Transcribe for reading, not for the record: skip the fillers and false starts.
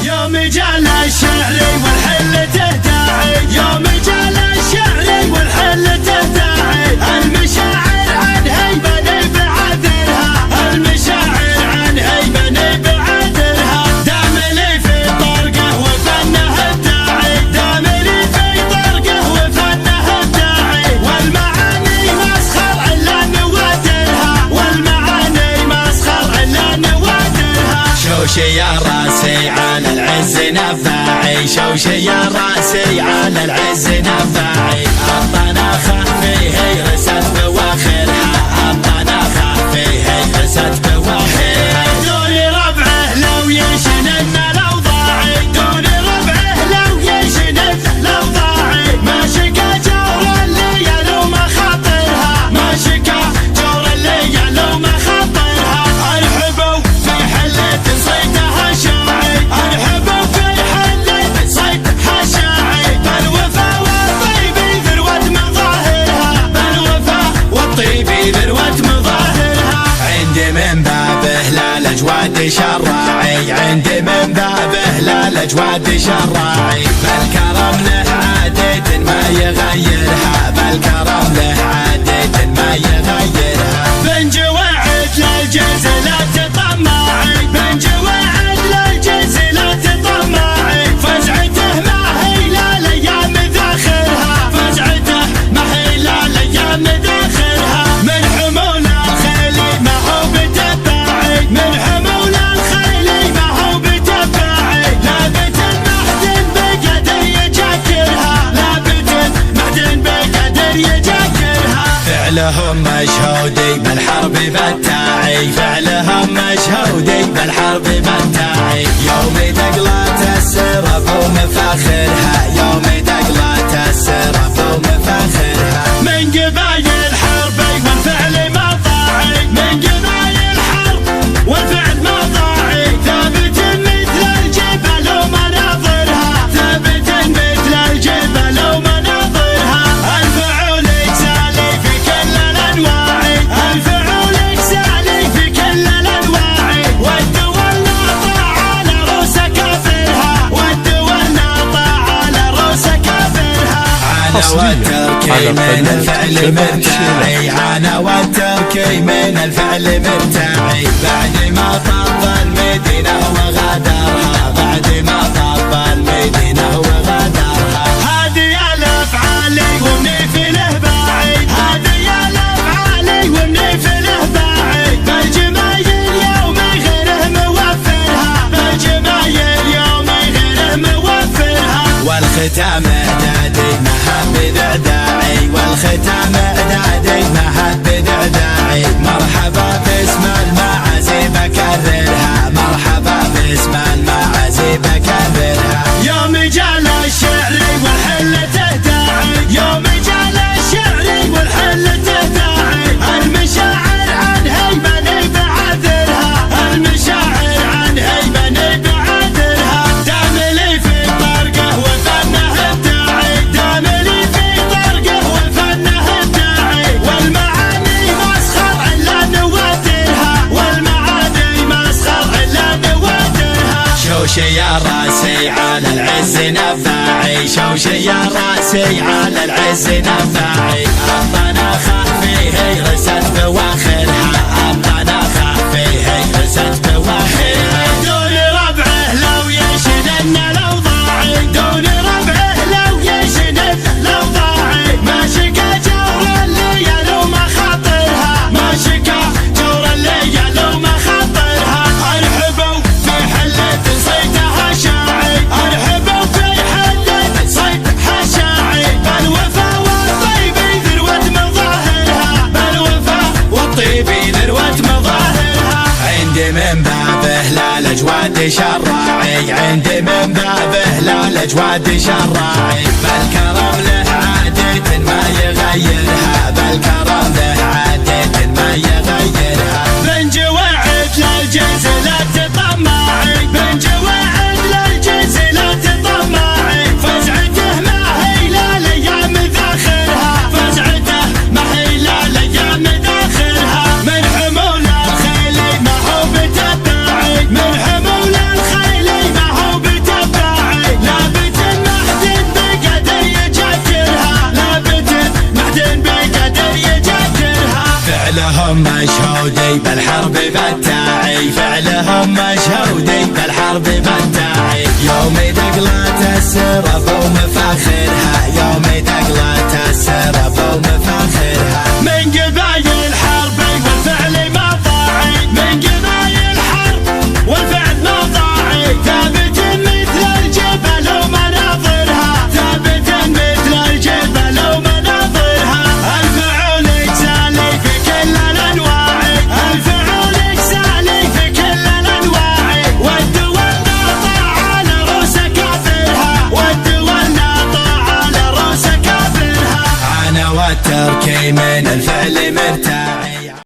يوم جال الشعر والحل تهداعي، يوم جال الشعر والحل تهداعي، المشاعر عن هيبة بعذرها، المشاعر عن هيبة بعذرها، داملي في طرقه وفنه الداعي، داملي في طرقه وفنه الداعي، والمعاني مسخر الا نوادرها، والمعاني مسخر الا نوادرها. شوشي يا راسي على العز نفاعي، شوشي يا راسي على العز نفاعي، الطناخة فيه رست بواخرها، الطناخة فيه رست بواخرها، دون ربعه لو يشنن الاوضاعي، دون ربعه لو يشنن الاوضاعي، ما شكا جور اللي يلوم خاطرها، ما شكا جور اللي يلوم خاطرها، ارحبوا في حلة صيدها شاعي، ارحبوا في حلة صيدها شاعي، بالوفا والطيب ذروة مظاهرها، بالوفا والطيب ذروة مظاهرها، عندي من بابه لا الاجواد شراعي، عندي من بابه لا الاجواد شراعي، بالكرم له عادة ما يغيرها، بالكرم له عادة ما يغيرها، بنج وعد للجنس لا تطمعي، بنج وعد للجنس لا تطمعي، فزعته ما هي لا الايام ذاخرها، فزعته ما هي لا الايام ذاخرها، من حمول الخيل ما هو بتباعي، من حمول الخيل ما هو بتباعي، لابت المحدن بقدر يجاكرها، لابت المحدن بقدر يجاكرها، فعلهم مشهودي بالحرب بتاعي، فعلهم مشهودي بالحرب بتاعي، يوم تقلات السرف ومفاخرها، يوم تقلات السرف ومفاخرها، من قبايل حربي والفعل مضاعي، من قبايل حرب والفعل مضاعي، ثابت مثل الجبل ومناظرها، ثابت مثل الجبل ومناظرها، الفعول يكسالي في كل الانواع، الفعول يكسالي في كل الانواع، والدول ناطع على رؤوس كافرها، والدول ناطع على رؤوس كافرها، انا والتركي من الفعل مرتاعي، انا والتركي من الفعل مرتاعي، بعد ما طب المدينة وغادرها، بعد ما طب المدينة وغادرها، هذه الافعالي ومني في الهباعي، هذه الافعالي ومني في الهباعي، بالجمايل يومي غيره موفرها، بالجمايل يومي غيره موفرها، والختام اعدادي مهب ذعداعي، والختام اعدادي مهب ذعداعي، مرحبا باسم المعازيب اكررها، مرحبا باسم المعازيب اكررها، يوم جال الشعر والحل تهداعي، يوم جال الشعر والحل تهداعي، المشاعر عن هيبة بعذرها، المشاعر عن هيبة بعذرها، داملي في طرقه وفنه الداعي، داملي في طرقه وفنه الداعي، والمعاني مسخر الا نوادرها، والمعاني مسخر الا نوادرها، شوشي يا راسي على العز نفاعي، شوشي يا راسي على العز نفاعي، الطناخة فيه رست بواخرها، الطناخة فيه رست بواخرها، دون ربعه لو يشنن الاوضاعي، دون ربعه لو يشنن الاوضاعي، ما شكا جور اللي يلوم خاطرها، ما شكا جور اللي يلوم خاطرها، ارحبوا في حلة صيدها شاعي، ارحبوا في حلة صيدها شاعي، بالوفا والطيب ذروة مظاهرها، بالوفا والطيب ذروة مظاهرها، عندي من بابه لا الاجواد شراعي، عندي من بابه لا الاجواد شراعي، بالكرم له عادة ما يغيرها، بالكرم له عادة ما يغيرها، بنج وعد للجنس لا تطمعي، بنج وعد للجنس لا تطمعي، فزعته ما هي لا الايام ذاخرها، فزعته ما هي لا الايام ذاخرها، من حمول الخيل ما هو بتباعي، من حمول الخيل ما هو فعلهم مشهودي بالحرب بالتاعي، فعلهم مشهودي بالحرب بالتاعي. يوم دقلات السرف ومفاخرها، يوم دقلات